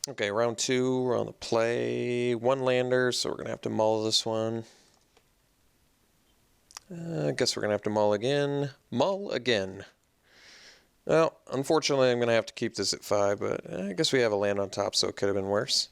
Okay, round 2, we're on the play. 1 lander, so we're going to have to mull this one. I guess we're going to have to mull again. Mull again. Well, unfortunately, I'm going to have to keep this at 5, but I guess we have a land on top, so it could have been worse.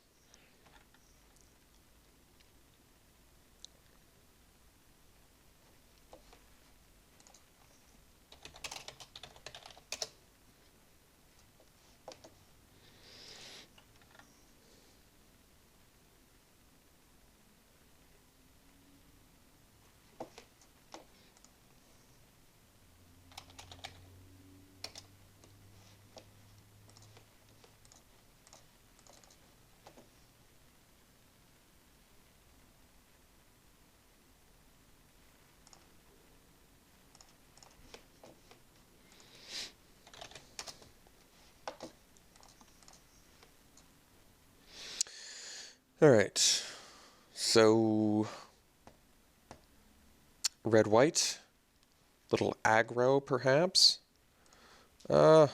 Alright, so red-white, little aggro perhaps. No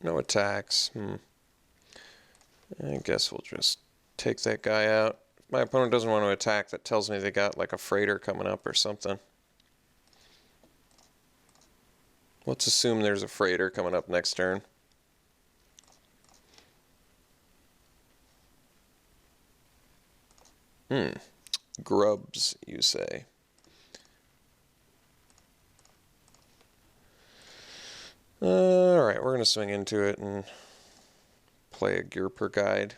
attacks. I guess we'll just take that guy out. If my opponent doesn't want to attack, that tells me they got like a freighter coming up or something. Let's assume there's a freighter coming up next turn. Grubs, you say. Alright, we're going to swing into it and play a Gerper guide.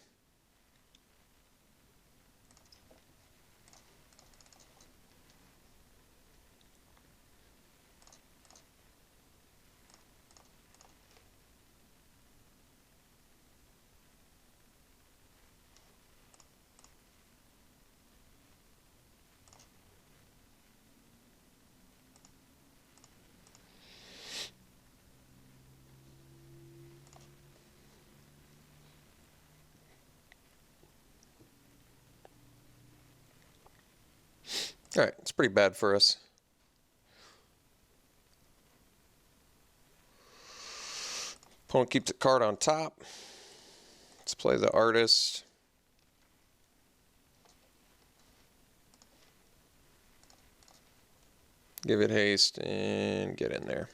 Alright, it's pretty bad for us. Opponent keeps a card on top. Let's play the artist. Give it haste and get in there.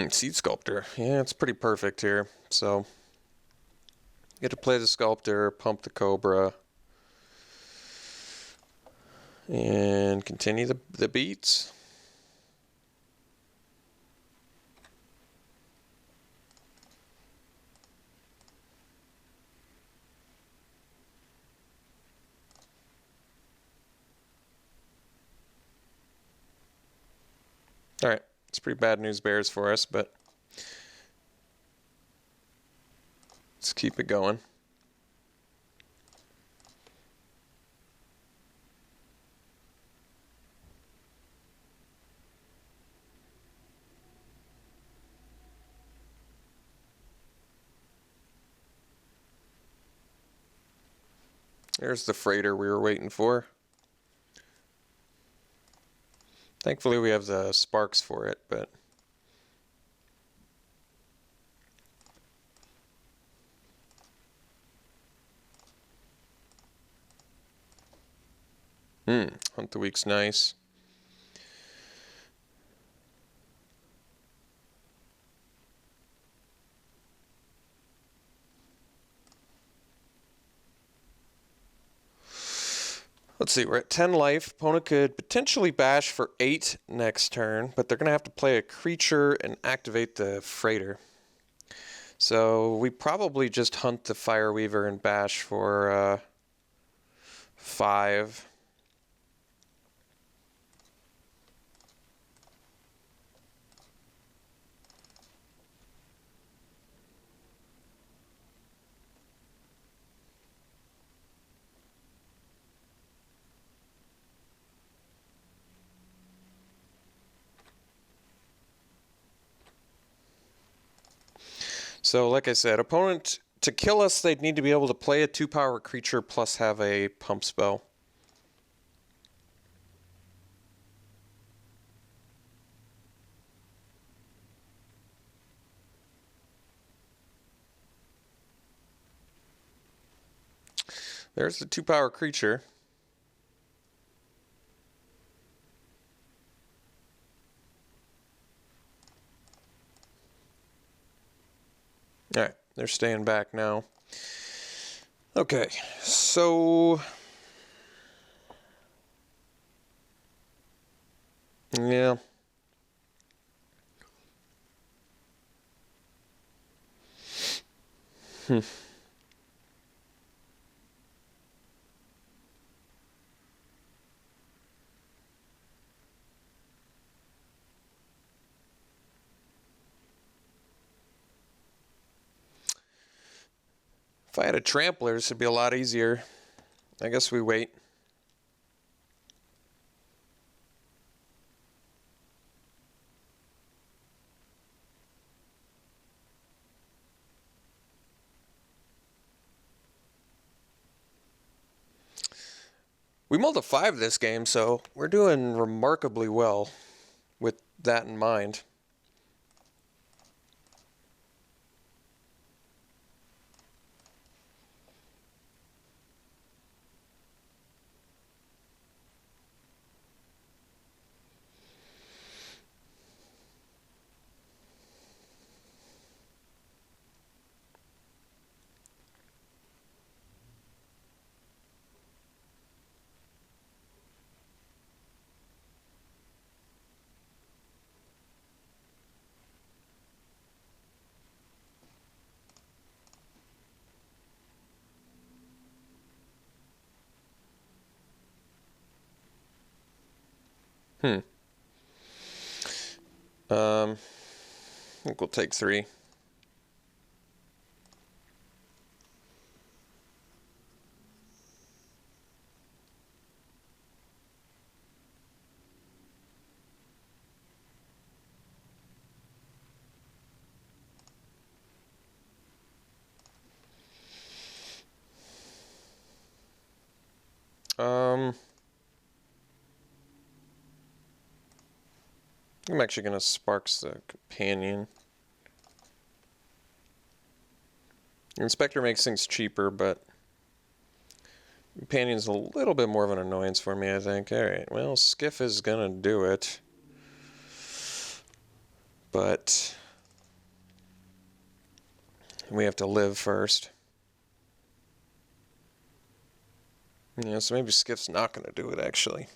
Seed Sculptor. Yeah, it's pretty perfect here. So, get to play the Sculptor, pump the Cobra, and continue the beats. Alright, it's pretty bad news bears for us, but let's keep it going. There's the freighter we were waiting for. Thankfully we have the sparks for it, but Hunt the Week's nice. Let's see, we're at 10 life. Opponent could potentially bash for 8 next turn, but they're going to have to play a creature and activate the freighter. So we probably just hunt the Fireweaver and bash for 5. So, like I said, opponent, to kill us, they'd need to be able to play a 2-power creature plus have a pump spell. There's the 2-power creature. Alright, they're staying back now. Okay, so... yeah. If I had a trampler, this would be a lot easier. I guess we wait. We mulled a 5 this game, so we're doing remarkably well with that in mind. I think we'll take 3. I'm actually going to Sparks the Companion. Inspector makes things cheaper, but Companion's a little bit more of an annoyance for me, I think. Alright, well, Skiff is going to do it. But we have to live first. Yeah, so maybe Skiff's not going to do it, actually.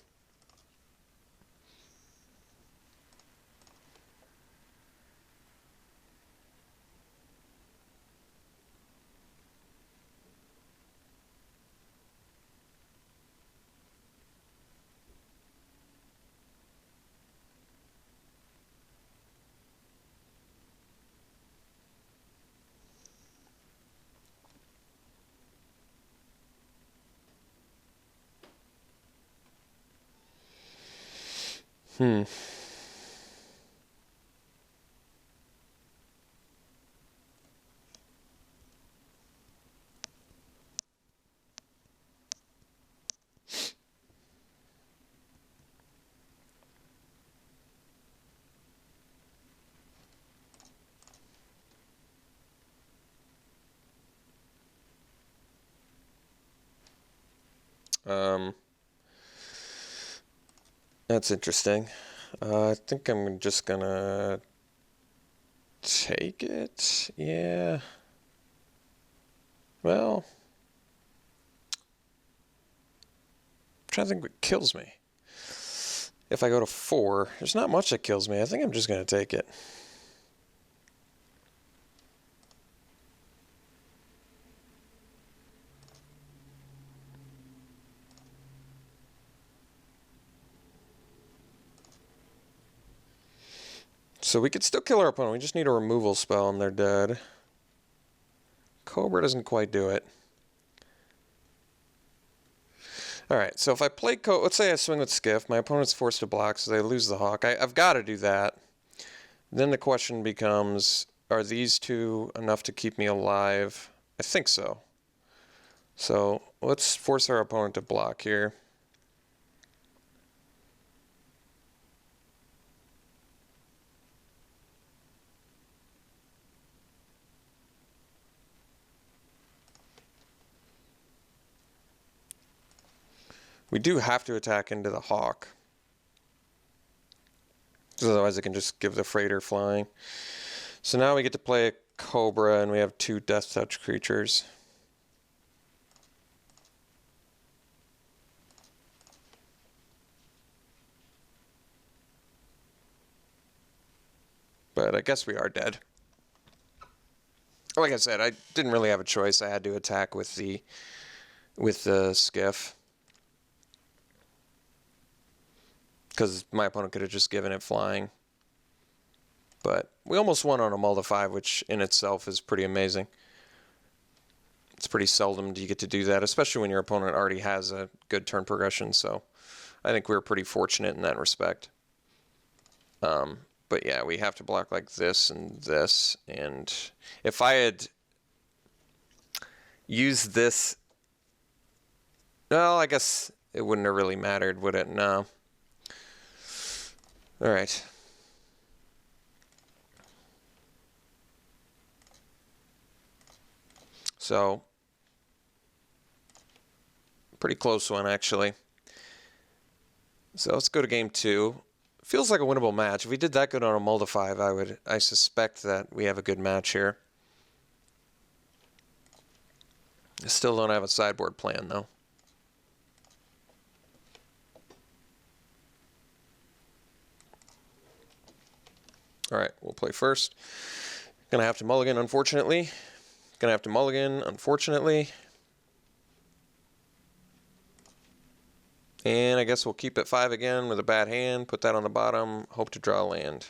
That's interesting. I think I'm just gonna take it. Yeah. Well, I'm trying to think what kills me. If I go to 4, there's not much that kills me. I think I'm just gonna take it. So we could still kill our opponent. We just need a removal spell and they're dead. Cobra doesn't quite do it. Alright, so if I play let's say I swing with Skiff. My opponent's forced to block, so they lose the Hawk. I've got to do that. Then the question becomes, are these two enough to keep me alive? I think so. So let's force our opponent to block here. We do have to attack into the hawk. Otherwise I can just give the freighter flying. So now we get to play a cobra and we have 2 death touch creatures. But I guess we are dead. Like I said, I didn't really have a choice. I had to attack with the skiff. Because my opponent could have just given it flying. But we almost won on a mull to 5, which in itself is pretty amazing. It's pretty seldom you get to do that, especially when your opponent already has a good turn progression. So I think we were pretty fortunate in that respect. But yeah, we have to block like this and this. And if I had used this, well, I guess it wouldn't have really mattered, would it? No. All right. So, pretty close one, actually. So let's go to game 2. Feels like a winnable match. If we did that good on a mull to 5, I suspect that we have a good match here. I still don't have a sideboard plan, though. All right, we'll play first. Gonna have to mulligan, unfortunately. Gonna have to mulligan, unfortunately. And I guess we'll keep at 5 again with a bad hand. Put that on the bottom. Hope to draw land.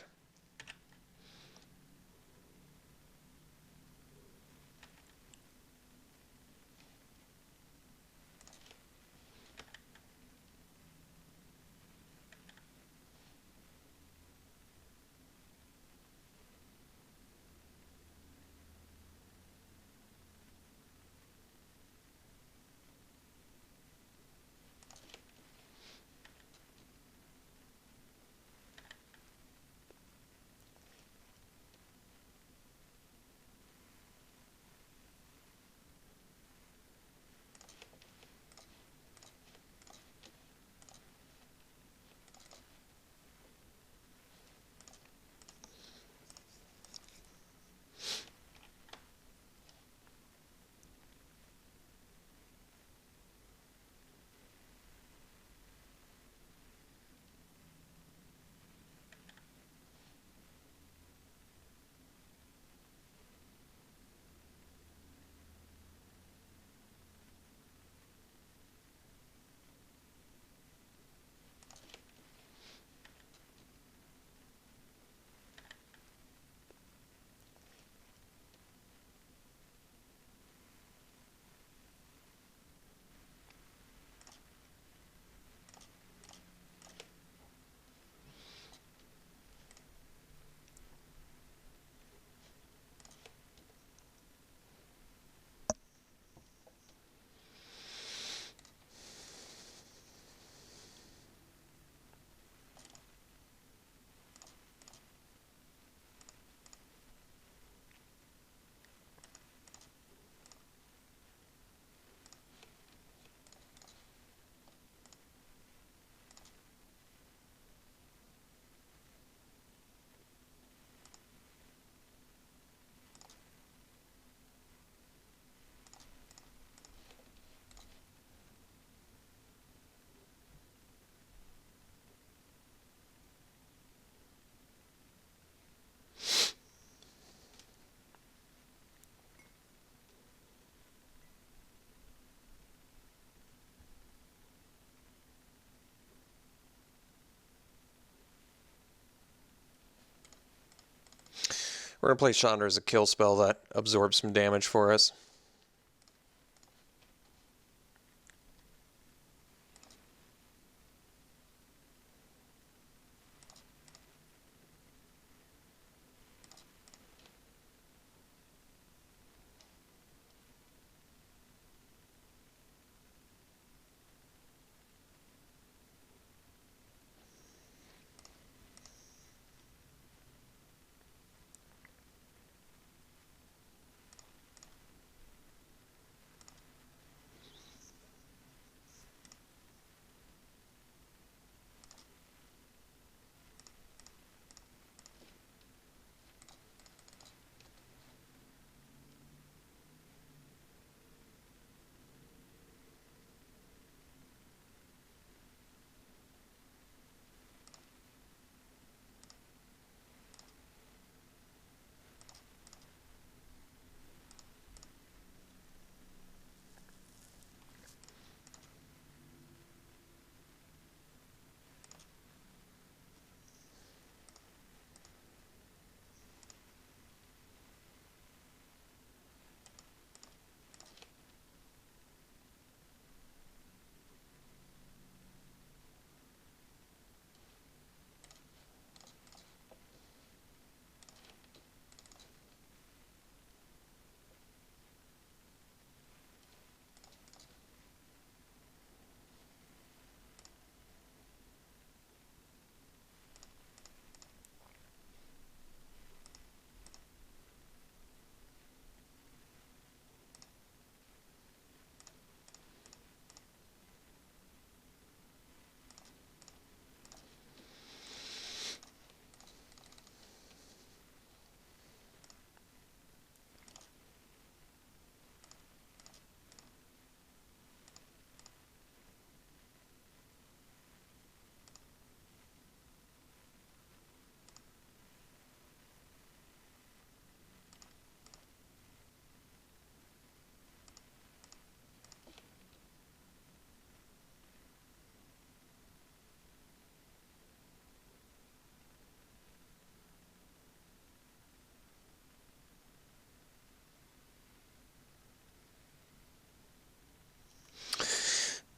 We're going to play Chandra as a kill spell that absorbs some damage for us.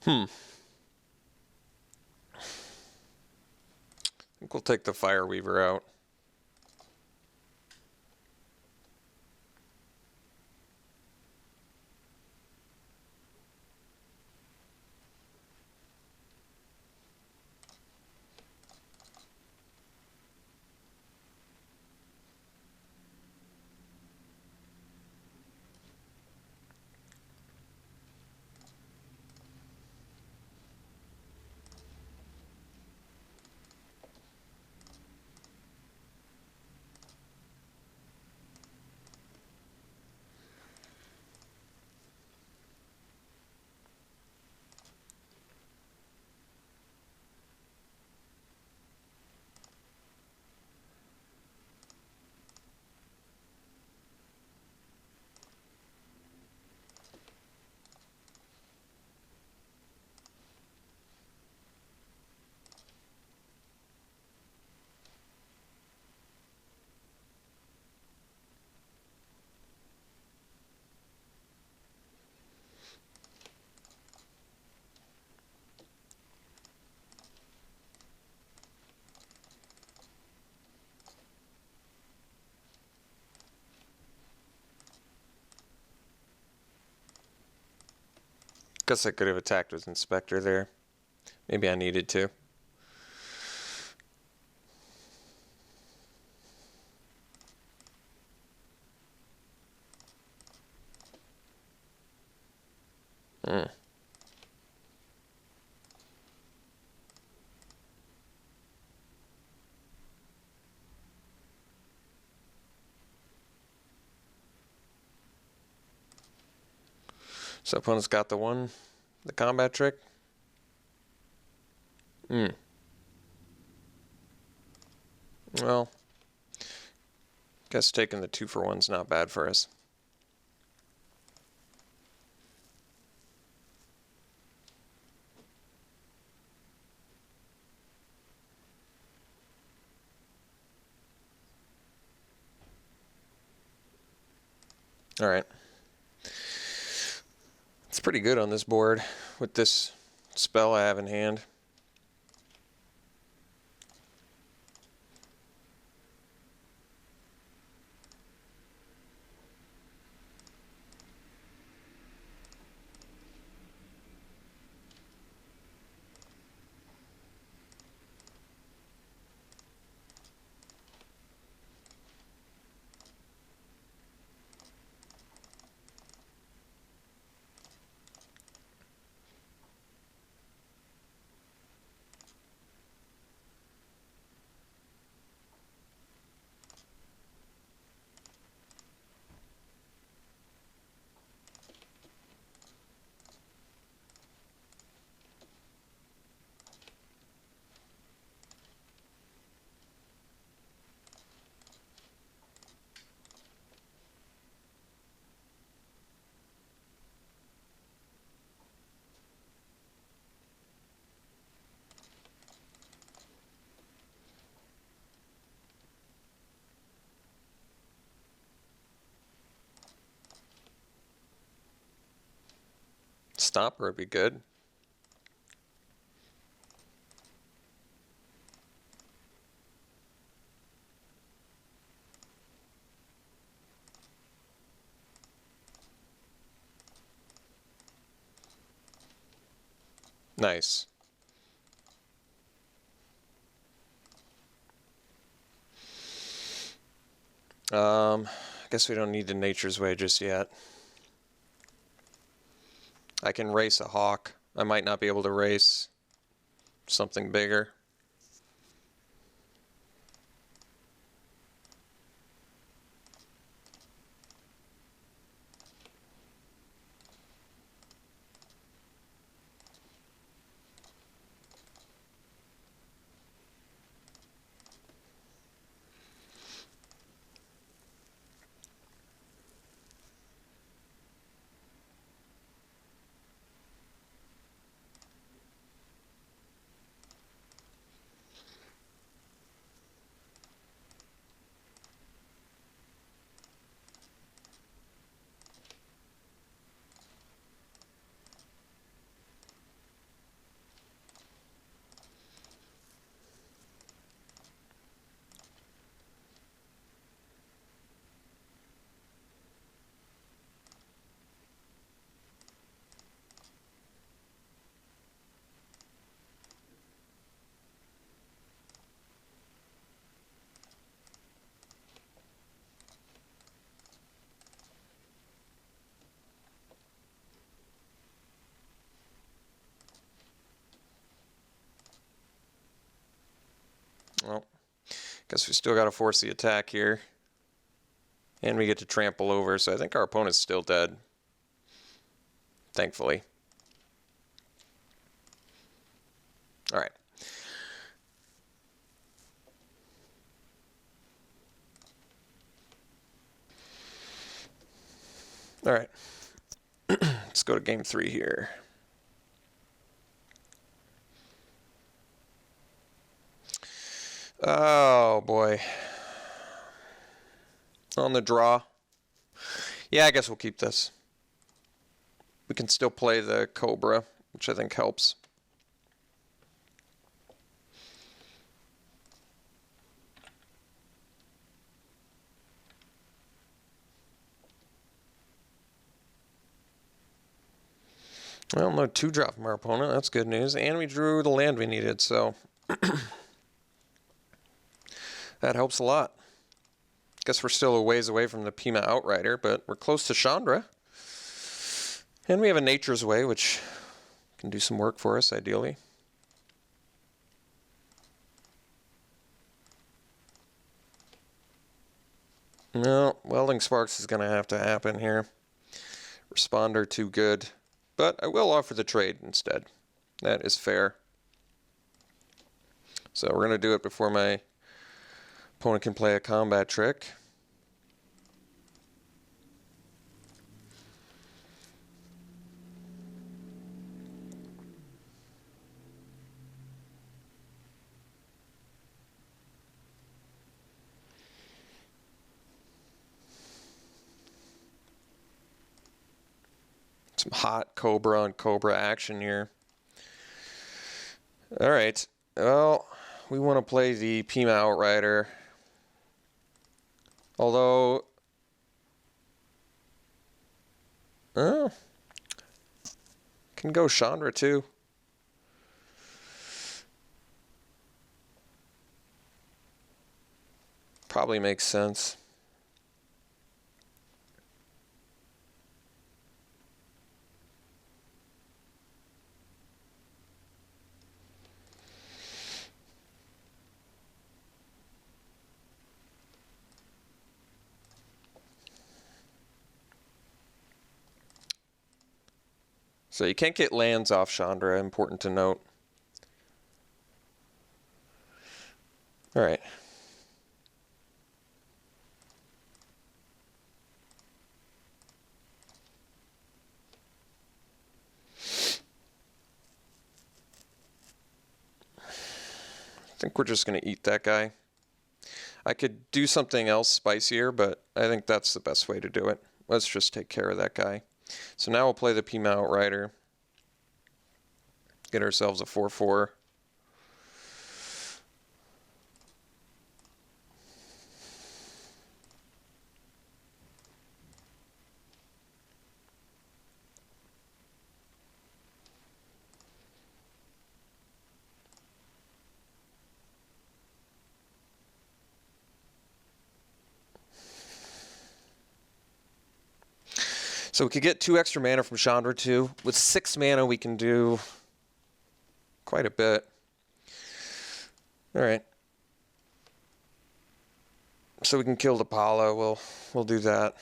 I think we'll take the Fire Weaver out. Guess I could have attacked with Inspector there. Maybe I needed to. So opponent's got the combat trick. Well, guess taking the 2-for-1's not bad for us. All right. It's pretty good on this board with this spell I have in hand. Stomper would be good. Nice. I guess we don't need the Nature's Way just yet. I can race a hawk. I might not be able to race something bigger. Guess we still got to force the attack here. And we get to trample over, so I think our opponent's still dead. Thankfully. Alright. Alright. Let's go to game 3 here. Oh boy. On the draw. Yeah, I guess we'll keep this. We can still play the Cobra, which I think helps. Well, no 2-drop from our opponent. That's good news. And we drew the land we needed, so that helps a lot. Guess we're still a ways away from the Pima Outrider, but we're close to Chandra. And we have a Nature's Way, which can do some work for us, ideally. No, Welding Sparks is going to have to happen here. Responder too good. But I will offer the trade instead. That is fair. So we're going to do it before my opponent can play a combat trick. Some hot Cobra on Cobra action here. Alright, well, we want to play the Pima Outrider. Although, can go Chandra too. Probably makes sense. So you can't get lands off Chandra, important to note. Alright. I think we're just going to eat that guy. I could do something else spicier, but I think that's the best way to do it. Let's just take care of that guy. So now we'll play the Pima Outrider. Get ourselves a 4/4. So we could get 2 extra mana from Chandra too. With 6 mana we can do quite a bit. Alright. So we can kill the Pala. We'll do that.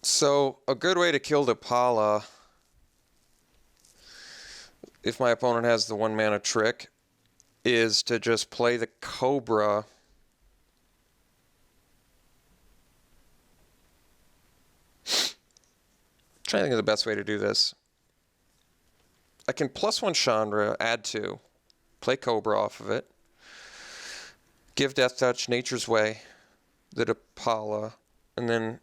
So a good way to kill the Pala, if my opponent has the 1 mana trick, is to just play the Cobra. Trying to think of the best way to do this. I can +1 Chandra, add 2, play Cobra off of it, give Death Touch, Nature's Way, the Depala, and then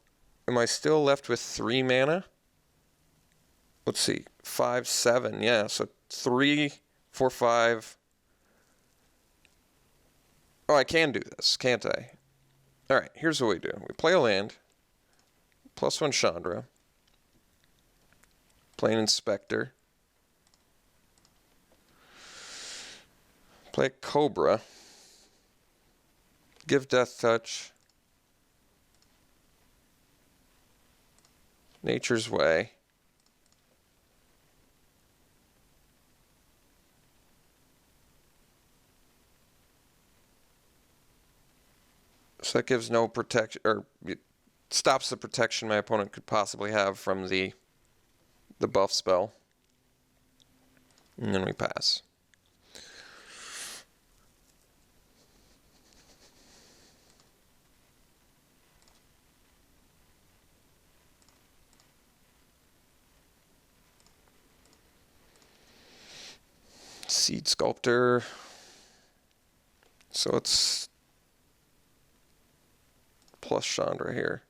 am I still left with 3 mana? Let's see, 5, 7, yeah, so 3, 4, 5. Oh, I can do this, can't I? Alright, here's what we do. We play a land, +1 Chandra, play an Inspector, play Cobra, give Death Touch, Nature's Way, So that gives no protection, or it stops the protection my opponent could possibly have from the buff spell. And then we pass. Seed Sculptor. So it's plus Chandra here.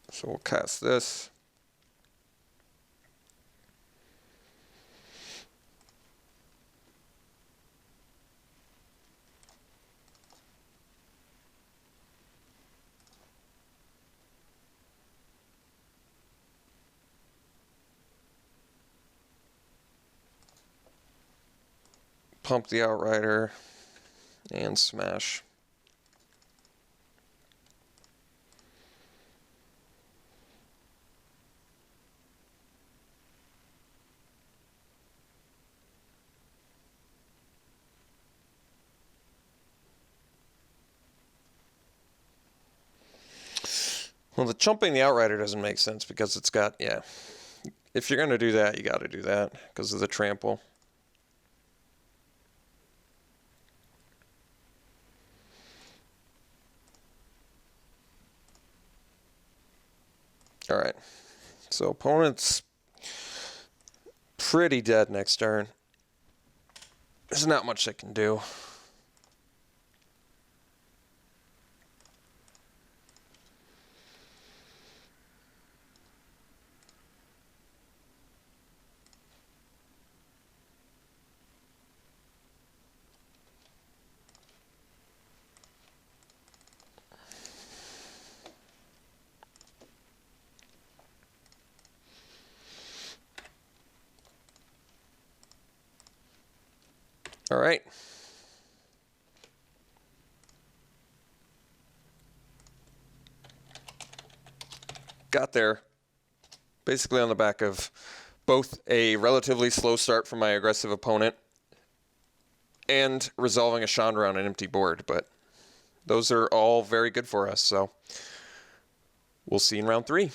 So we'll cast this. Pump the Outrider and smash. Well, the chumping the Outrider doesn't make sense because it's got, yeah. If you're going to do that, you got to do that because of the trample. All right. So opponent's pretty dead next turn. There's not much they can do. All right. Got there basically on the back of both a relatively slow start from my aggressive opponent and resolving a Chandra on an empty board, but those are all very good for us, so we'll see in round 3.